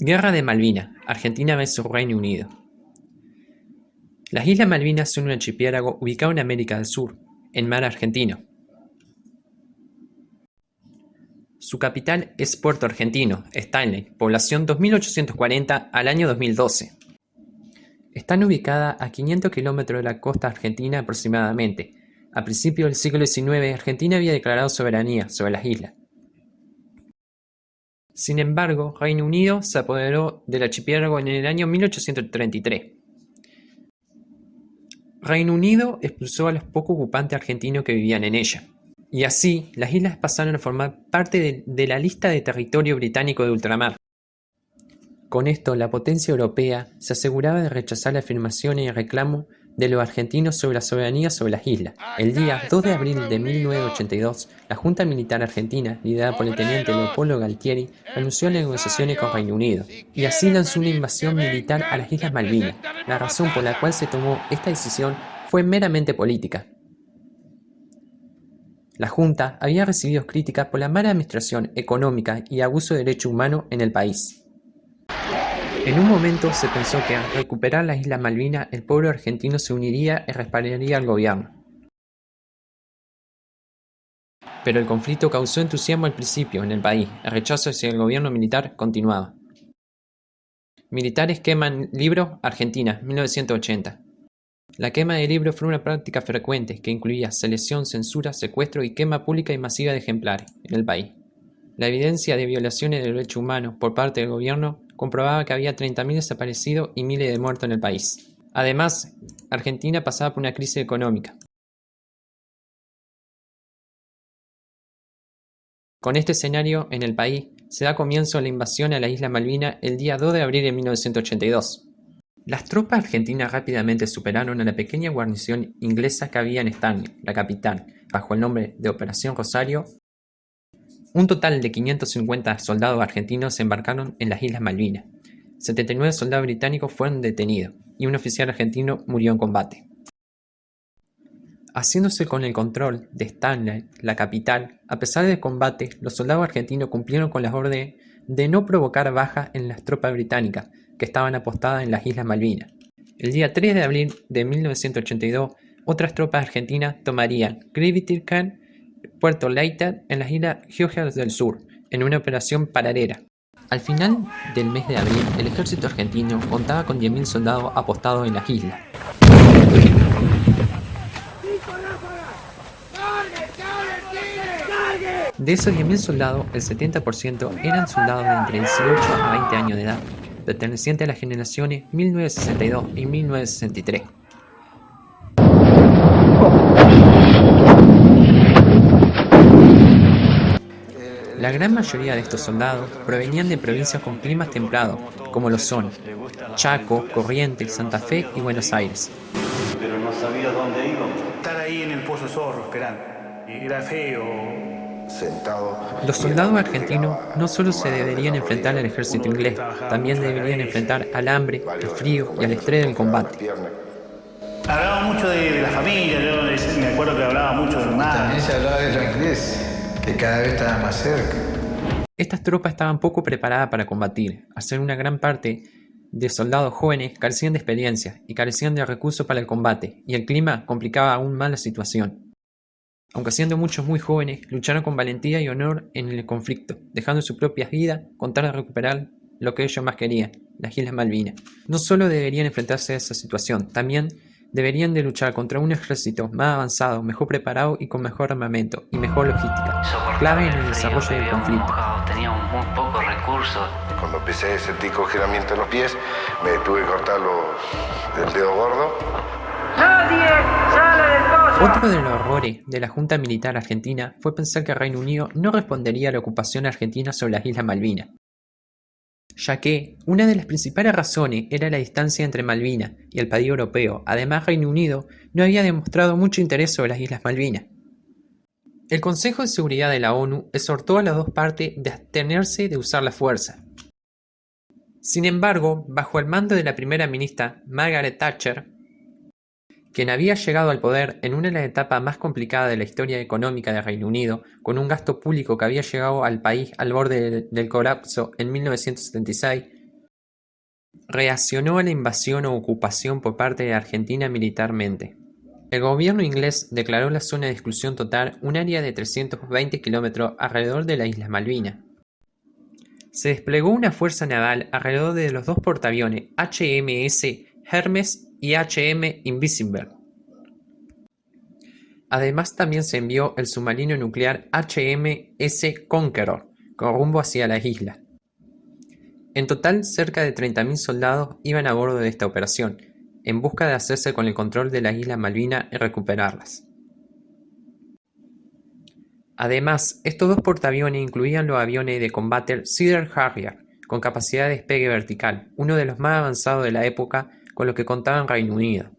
Guerra de Malvinas, Argentina vs Reino Unido. Las Islas Malvinas son un archipiélago ubicado en América del Sur, en mar Argentino. Su capital es Puerto Argentino, Stanley, población 2840 al año 2012. Están ubicadas a 500 kilómetros de la costa argentina aproximadamente. A principios del siglo XIX, Argentina había declarado soberanía sobre las islas. Sin embargo, Reino Unido se apoderó del archipiélago en el año 1833. Reino Unido expulsó a los pocos ocupantes argentinos que vivían en ella. Y así, las islas pasaron a formar parte de la lista de territorio británico de ultramar. Con esto, la potencia europea se aseguraba de rechazar las afirmaciones y reclamos de los argentinos sobre la soberanía sobre las islas. El día 2 de abril de 1982, la Junta Militar Argentina, liderada por el teniente Leopoldo Galtieri, anunció negociaciones con Reino Unido, y así lanzó una invasión militar a las Islas Malvinas. La razón por la cual se tomó esta decisión fue meramente política. La Junta había recibido críticas por la mala administración económica y abuso de derechos humanos en el país. En un momento se pensó que al recuperar las Islas Malvinas el pueblo argentino se uniría y respaldaría al gobierno. Pero el conflicto causó entusiasmo al principio en el país, el rechazo hacia el gobierno militar continuaba. Militares queman libros, Argentina, 1980. La quema de libros fue una práctica frecuente que incluía selección, censura, secuestro y quema pública y masiva de ejemplares en el país. La evidencia de violaciones de derechos humanos por parte del gobierno comprobaba que había 30.000 desaparecidos y miles de muertos en el país. Además, Argentina pasaba por una crisis económica. Con este escenario en el país, se da comienzo a la invasión a la isla Malvinas el día 2 de abril de 1982. Las tropas argentinas rápidamente superaron a la pequeña guarnición inglesa que había en Stanley, la capital, bajo el nombre de Operación Rosario. Un total de 550 soldados argentinos se embarcaron en las Islas Malvinas. 79 soldados británicos fueron detenidos y un oficial argentino murió en combate. Haciéndose con el control de Stanley, la capital, a pesar del combate, los soldados argentinos cumplieron con las órdenes de no provocar bajas en las tropas británicas que estaban apostadas en las Islas Malvinas. El día 3 de abril de 1982, otras tropas argentinas tomarían Gravity Can, Puerto Leighton en las Islas Georgias del Sur, en una operación paralela. Al final del mes de abril, el ejército argentino contaba con 10.000 soldados apostados en las islas. De esos 10.000 soldados, el 70% eran soldados de entre 18 a 20 años de edad, pertenecientes a las generaciones 1962 y 1963. La gran mayoría de estos soldados provenían de provincias con climas templados, como lo son Chaco, Corrientes, Santa Fe y Buenos Aires. Pero no sabía dónde íbamos. Estar ahí en el Pozo Zorro esperando. Era feo. Sentado. Los soldados argentinos no solo se deberían enfrentar al ejército inglés, también deberían enfrentar al hambre, al frío y al estrés del combate. Hablaba mucho de la familia, yo me acuerdo que hablaba mucho de hermanos. También se hablaba de los ingleses, que cada vez estaban más cerca. Estas tropas estaban poco preparadas para combatir, al ser una gran parte de soldados jóvenes carecían de experiencia y carecían de recursos para el combate, y el clima complicaba aún más la situación. Aunque siendo muchos muy jóvenes, lucharon con valentía y honor en el conflicto, dejando sus propias vidas con tal de recuperar lo que ellos más querían, las Islas Malvinas. No solo deberían enfrentarse a esa situación, también deberían de luchar contra un ejército más avanzado, mejor preparado y con mejor armamento y mejor logística, clave en el desarrollo del conflicto. Teníamos muy pocos recursos. Cuando empecé a sentir congelamiento en los pies, me tuve que cortar el dedo gordo. ¡Nadie sale del pozo! Otro de los errores de la Junta Militar Argentina fue pensar que Reino Unido no respondería a la ocupación argentina sobre las Islas Malvinas, ya que una de las principales razones era la distancia entre Malvinas y el país europeo. Además, Reino Unido no había demostrado mucho interés sobre las Islas Malvinas. El Consejo de Seguridad de la ONU exhortó a las dos partes de abstenerse de usar la fuerza. Sin embargo, bajo el mando de la primera ministra Margaret Thatcher, quien había llegado al poder en una de las etapas más complicadas de la historia económica de Reino Unido, con un gasto público que había llegado al país al borde del colapso en 1976, reaccionó a la invasión o ocupación por parte de Argentina militarmente. El gobierno inglés declaró la zona de exclusión total un área de 320 kilómetros alrededor de la isla Malvinas. Se desplegó una fuerza naval alrededor de los dos portaaviones HMS Hermes y HM Invincible. Además, también se envió el submarino nuclear HMS Conqueror con rumbo hacia la isla. En total, cerca de 30.000 soldados iban a bordo de esta operación, en busca de hacerse con el control de las Islas Malvinas y recuperarlas. Además, estos dos portaaviones incluían los aviones de combate Cedar Harrier, con capacidad de despegue vertical, uno de los más avanzados de la época, con los que contaba en Reino Unido.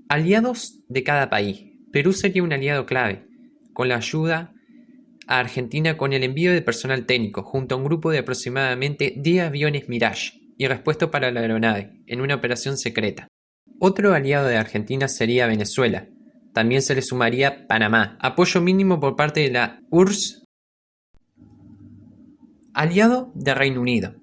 Aliados de cada país. Perú sería un aliado clave, con la ayuda a Argentina con el envío de personal técnico, junto a un grupo de aproximadamente 10 aviones Mirage y repuestos para la aeronave, en una operación secreta. Otro aliado de Argentina sería Venezuela. También se le sumaría Panamá. Apoyo mínimo por parte de la URSS. Aliado de Reino Unido.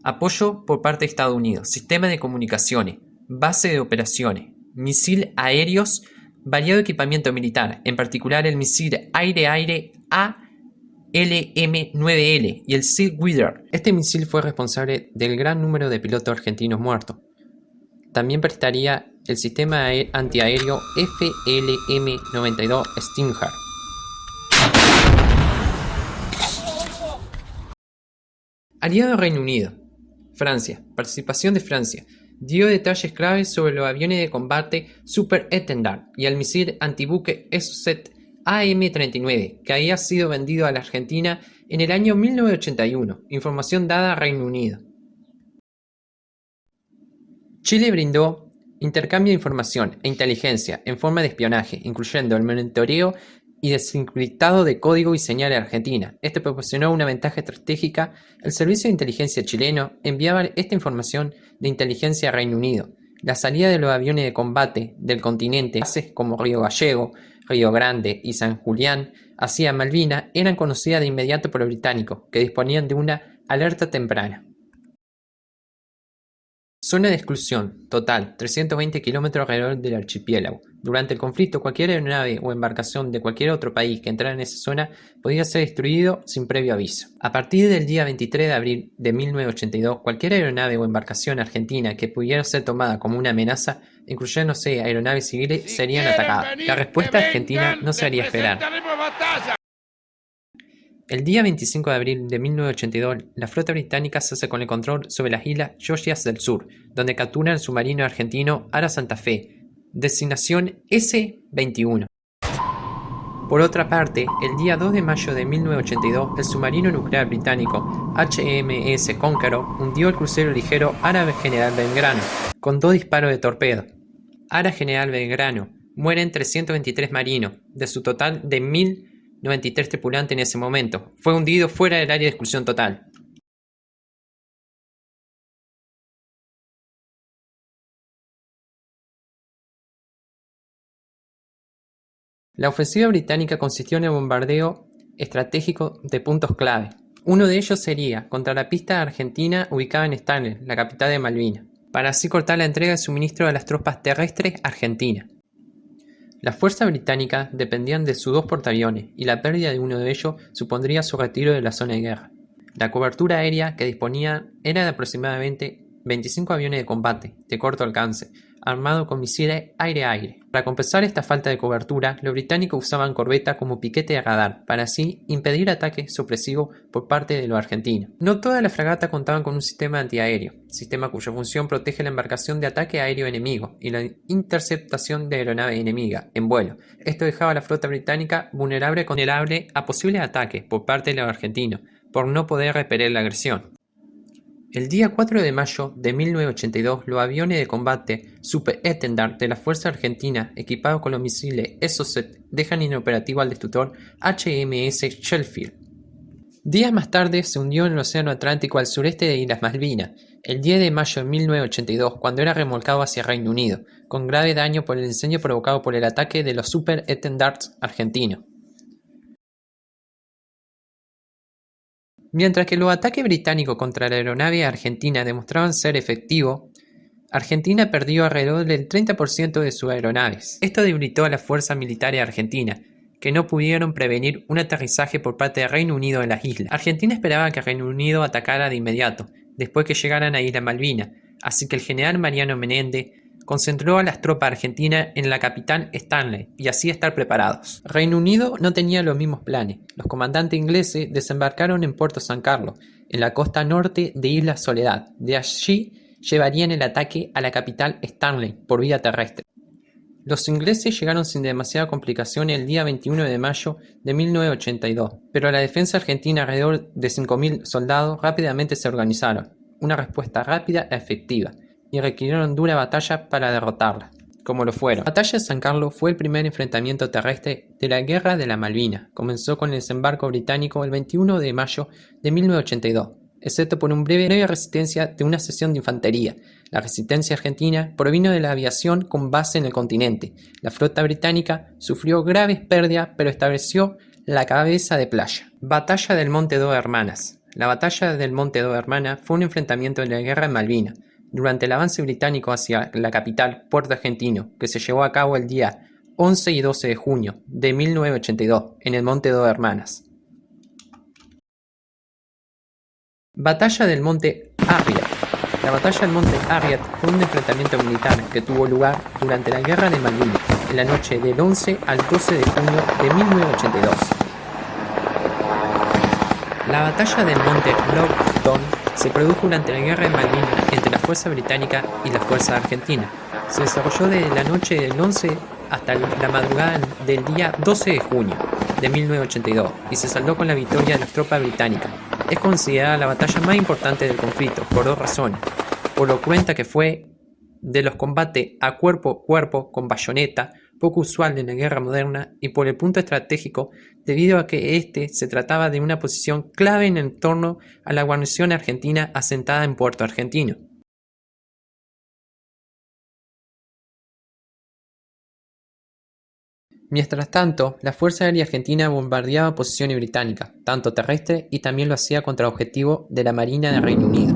Apoyo por parte de Estados Unidos. Sistema de comunicaciones. Base de operaciones. Misil aéreos. Variado equipamiento militar. En particular el misil aire-aire ALM-9L y el Sea Wither. Este misil fue responsable del gran número de pilotos argentinos muertos. También prestaría el sistema antiaéreo FLM-92 Stinger. Aliado del Reino Unido. Francia. Participación de Francia. Dio detalles claves sobre los aviones de combate Super Étendard y el misil antibuque Exocet AM-39, que había sido vendido a la Argentina en el año 1981. Información dada a Reino Unido. Chile brindó intercambio de información e inteligencia en forma de espionaje, incluyendo el monitoreo y desencriptado de código y señales a Argentina. Este proporcionó una ventaja estratégica. El servicio de inteligencia chileno enviaba esta información de inteligencia a Reino Unido. La salida de los aviones de combate del continente, bases como Río Gallego, Río Grande y San Julián hacia Malvinas, eran conocidas de inmediato por los británicos, que disponían de una alerta temprana. Zona de exclusión, total, 320 kilómetros alrededor del archipiélago. Durante el conflicto, cualquier aeronave o embarcación de cualquier otro país que entrara en esa zona podía ser destruido sin previo aviso. A partir del día 23 de abril de 1982, cualquier aeronave o embarcación argentina que pudiera ser tomada como una amenaza, incluyéndose aeronaves civiles, serían atacadas. La respuesta argentina no se haría esperar. El día 25 de abril de 1982, la flota británica se hace con el control sobre las islas Georgias del Sur, donde capturan el submarino argentino Ara Santa Fe, designación S-21. Por otra parte, el día 2 de mayo de 1982, el submarino nuclear británico HMS Conqueror hundió el crucero ligero Ara General Belgrano, con 2 disparos de torpedo. Ara General Belgrano, mueren 323 marinos, de su total de 1.093 tripulantes en ese momento. Fue hundido fuera del área de exclusión total. La ofensiva británica consistió en el bombardeo estratégico de puntos clave. Uno de ellos sería contra la pista argentina ubicada en Stanley, la capital de Malvinas, para así cortar la entrega de suministro a las tropas terrestres argentinas. Las fuerzas británicas dependían de sus 2 portaaviones y la pérdida de uno de ellos supondría su retiro de la zona de guerra. La cobertura aérea que disponía era de aproximadamente 25 aviones de combate de corto alcance, armados con misiles aire-aire. Para compensar esta falta de cobertura, los británicos usaban corbetas como piquete de radar, para así impedir ataques supresivos por parte de los argentinos. No todas las fragatas contaban con un sistema antiaéreo, sistema cuya función protege la embarcación de ataque aéreo enemigo y la interceptación de aeronaves enemigas en vuelo. Esto dejaba a la flota británica vulnerable a posibles ataques por parte de los argentinos, por no poder repeler la agresión. El día 4 de mayo de 1982, los aviones de combate Super Étendard de la Fuerza Argentina, equipados con los misiles Exocet, dejan inoperativo al destructor HMS Sheffield. Días más tarde se hundió en el Océano Atlántico al sureste de Islas Malvinas, el 10 de mayo de 1982, cuando era remolcado hacia Reino Unido, con grave daño por el incendio provocado por el ataque de los Super Étendards argentinos. Mientras que los ataques británicos contra la aeronave argentina demostraban ser efectivos, Argentina perdió alrededor del 30% de sus aeronaves. Esto debilitó a las fuerzas militares argentinas, que no pudieron prevenir un aterrizaje por parte del Reino Unido en las islas. Argentina esperaba que el Reino Unido atacara de inmediato, después que llegaran a Isla Malvinas, así que el general Mariano Menéndez concentró a las tropas argentinas en la capital Stanley y así estar preparados. Reino Unido no tenía los mismos planes. Los comandantes ingleses desembarcaron en Puerto San Carlos, en la costa norte de Isla Soledad. De allí llevarían el ataque a la capital Stanley por vía terrestre. Los ingleses llegaron sin demasiada complicación el día 21 de mayo de 1982, pero la defensa argentina, alrededor de 5.000 soldados, rápidamente se organizaron. Una respuesta rápida e efectiva, y requirieron dura batalla para derrotarla, como lo fueron. La batalla de San Carlos fue el primer enfrentamiento terrestre de la Guerra de la Malvinas. Comenzó con el desembarco británico el 21 de mayo de 1982, excepto por una breve resistencia de una sección de infantería. La resistencia argentina provino de la aviación con base en el continente. La flota británica sufrió graves pérdidas, pero estableció la cabeza de playa. Batalla del Monte Dos Hermanas. La batalla del Monte Dos Hermanas fue un enfrentamiento de la Guerra de Malvinas durante el avance británico hacia la capital, Puerto Argentino, que se llevó a cabo el día 11 y 12 de junio de 1982 en el Monte Dos Hermanas. Batalla del Monte Arriat. La batalla del Monte Arriat fue un enfrentamiento militar que tuvo lugar durante la Guerra de Malvinas, en la noche del 11 al 12 de junio de 1982. La batalla del Monte Lobdon se produjo durante la Guerra de Malvinas entre la fuerza británica y la fuerza argentina. Se desarrolló desde la noche del 11 hasta la madrugada del día 12 de junio de 1982 y se saldó con la victoria de las tropas británicas. Es considerada la batalla más importante del conflicto por dos razones: por lo cruenta que fue de los combates a cuerpo a cuerpo con bayoneta, poco usual en la guerra moderna, y por el punto estratégico, debido a que se trataba de una posición clave en torno a la guarnición argentina asentada en Puerto Argentino. Mientras tanto, la Fuerza Aérea Argentina bombardeaba posiciones británicas, tanto terrestres, y también lo hacía contra objetivos de la Marina del Reino Unido.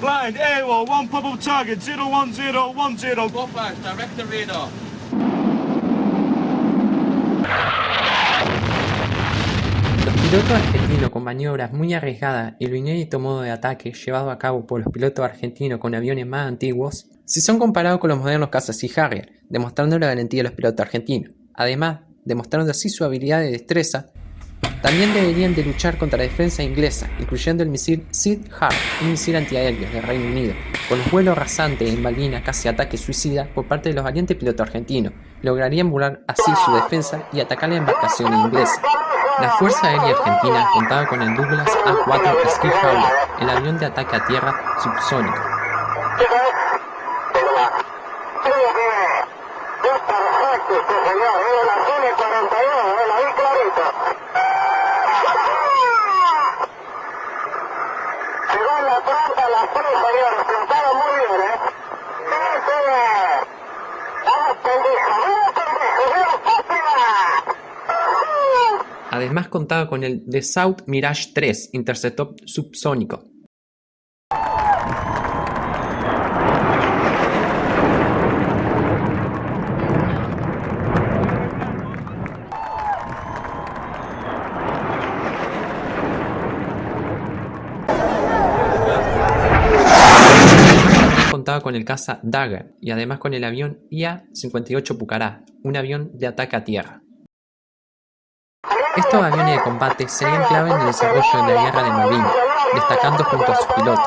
Blind, AWOL, one pop-up target, 01010. Go back, direct the radar. Los pilotos argentinos, con maniobras muy arriesgadas y lo inédito modo de ataque llevado a cabo por los pilotos argentinos con aviones más antiguos, si son comparados con los modernos cazas Sea Harrier, demostrando la valentía de los pilotos argentinos. Además, demostrando así su habilidad de destreza, también deberían de luchar contra la defensa inglesa, incluyendo el misil Sea Hart, un misil antiaéreo del Reino Unido. Con los vuelos rasantes en Malvinas, casi ataque suicida por parte de los valientes pilotos argentinos, lograrían burlar así su defensa y atacar la embarcación inglesa. La Fuerza Aérea Argentina contaba con el Douglas A-4 Skyhawk, el avión de ataque a tierra subsónico. Además contaba con el Dassault Mirage 3 interceptor subsónico. Contaba con el caza Dagger y además con el avión IA-58 Pucará, un avión de ataque a tierra. Estos aviones de combate serían clave en el desarrollo de la Guerra de Malvinas, destacando junto a sus pilotos.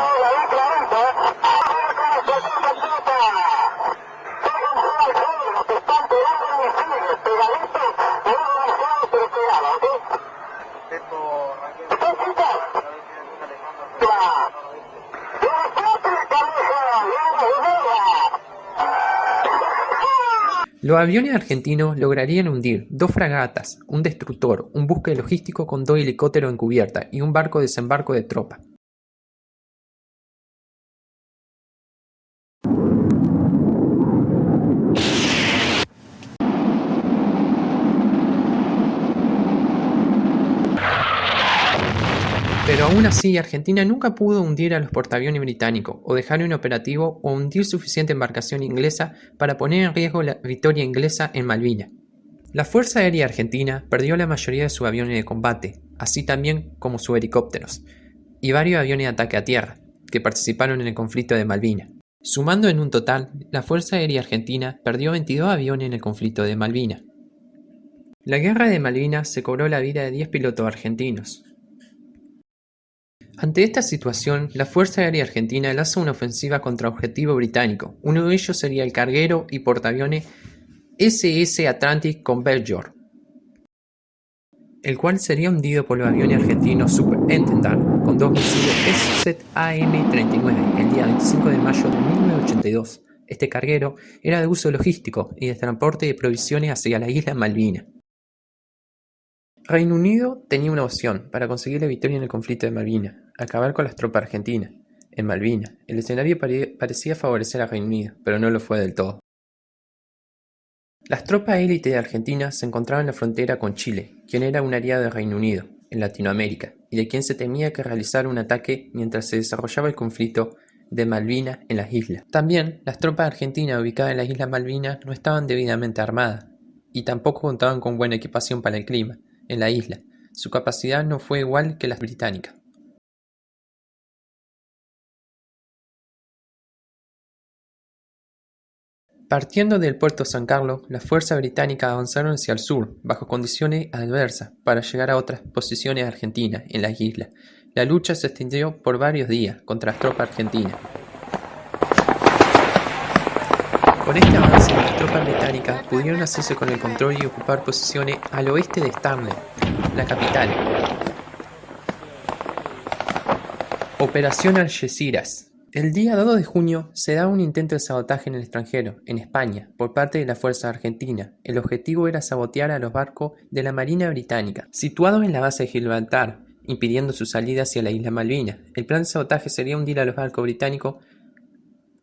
Los aviones argentinos lograrían hundir 2 fragatas, un destructor, un buque logístico con 2 helicópteros en cubierta y un barco de desembarco de tropas. Pero aún así, Argentina nunca pudo hundir a los portaaviones británicos o dejar inoperativo o hundir suficiente embarcación inglesa para poner en riesgo la victoria inglesa en Malvinas. La Fuerza Aérea Argentina perdió la mayoría de sus aviones de combate, así también como sus helicópteros, y varios aviones de ataque a tierra, que participaron en el conflicto de Malvinas. Sumando en un total, la Fuerza Aérea Argentina perdió 22 aviones en el conflicto de Malvinas. La Guerra de Malvinas se cobró la vida de 10 pilotos argentinos. Ante esta situación, la Fuerza Aérea Argentina lanza una ofensiva contra objetivo británico. Uno de ellos sería el carguero y portaaviones SS Atlantic Convergor, el cual sería hundido por los aviones argentinos Superintendent con 2 misiles SZAM-39 el día 25 de mayo de 1982. Este carguero era de uso logístico y de transporte de provisiones hacia la isla Malvinas. Reino Unido tenía una opción para conseguir la victoria en el conflicto de Malvinas: acabar con las tropas argentinas. En Malvinas, el escenario parecía favorecer a Reino Unido, pero no lo fue del todo. Las tropas élite de Argentina se encontraban en la frontera con Chile, quien era un aliado de Reino Unido en Latinoamérica, y de quien se temía que realizara un ataque mientras se desarrollaba el conflicto de Malvinas en las islas. También, las tropas argentinas ubicadas en las islas Malvinas no estaban debidamente armadas, y tampoco contaban con buena equipación para el clima. En la isla, su capacidad no fue igual que las británicas. Partiendo del puerto San Carlos, las fuerzas británicas avanzaron hacia el sur, bajo condiciones adversas, para llegar a otras posiciones argentinas en las islas. La lucha se extendió por varios días contra las tropas argentinas. Con este avance, las tropas británicas pudieron hacerse con el control y ocupar posiciones al oeste de Stirling, la capital. Operación Algeciras. El día 2 de junio se da un intento de sabotaje en el extranjero, en España, por parte de la Fuerza Argentina. El objetivo era sabotear a los barcos de la Marina Británica, situados en la base de Gibraltar, impidiendo su salida hacia la isla Malvinas. El plan de sabotaje sería hundir a los barcos británicos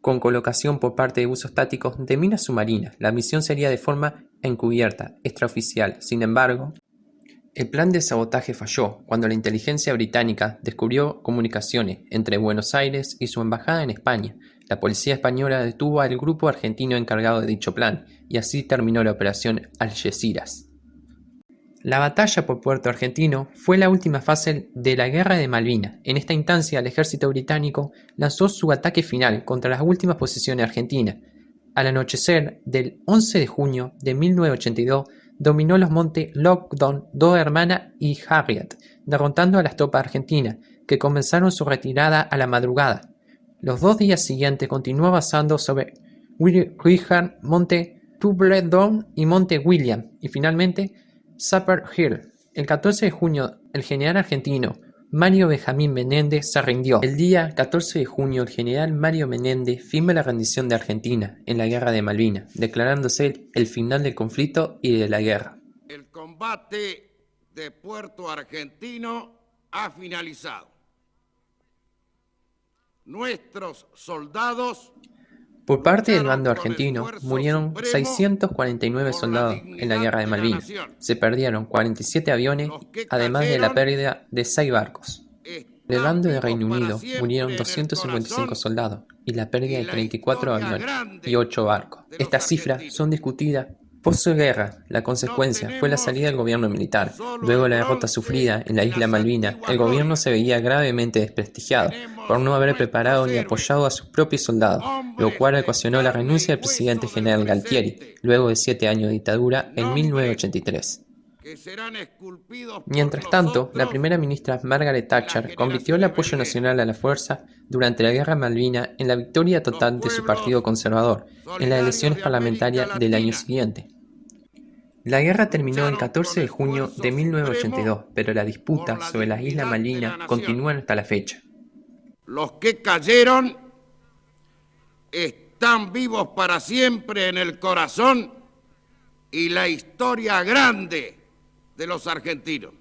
con colocación por parte de buzos tácticos de minas submarinas. La misión sería de forma encubierta, extraoficial. Sin embargo, el plan de sabotaje falló cuando la inteligencia británica descubrió comunicaciones entre Buenos Aires y su embajada en España. La policía española detuvo al grupo argentino encargado de dicho plan, y así terminó la operación Algeciras. La batalla por Puerto Argentino fue la última fase de la Guerra de Malvinas. En esta instancia, el ejército británico lanzó su ataque final contra las últimas posiciones argentinas. Al anochecer del 11 de junio de 1982, dominó los montes Lockdown, Dos Hermanas y Harriet, derrotando a las tropas argentinas, que comenzaron su retirada a la madrugada. Los 2 días siguientes continuó avanzando sobre Richard, Monte Tumbledown y Monte William, y finalmente Sapper Hill. El 14 de junio, el general argentino Mario Benjamín Menéndez se rindió. El día 14 de junio, el general Mario Menéndez firma la rendición de Argentina en la Guerra de Malvinas, declarándose el final del conflicto y de la guerra. El combate de Puerto Argentino ha finalizado. Nuestros soldados... Por parte del bando argentino, murieron 649 soldados en la Guerra de Malvinas. Se perdieron 47 aviones, además de la pérdida de 6 barcos. Del bando de Reino Unido, murieron 255 soldados y la pérdida de 34 aviones y 8 barcos. Estas cifras son discutidas. Posguerra, la consecuencia fue la salida del gobierno militar. Luego de la derrota sufrida en la isla Malvinas, el gobierno se veía gravemente desprestigiado por no haber preparado ni apoyado a sus propios soldados, lo cual ocasionó la renuncia del presidente general Galtieri, luego de 7 años de dictadura en 1983. Mientras tanto, la primera ministra Margaret Thatcher convirtió el apoyo nacional a la fuerza durante la Guerra Malvinas en la victoria total de su partido conservador en las elecciones parlamentarias del año siguiente. La guerra terminó el 14 de junio de 1982, pero la disputa sobre las Islas Malvinas continúa hasta la fecha. Los que cayeron están vivos para siempre en el corazón y la historia grande de los argentinos.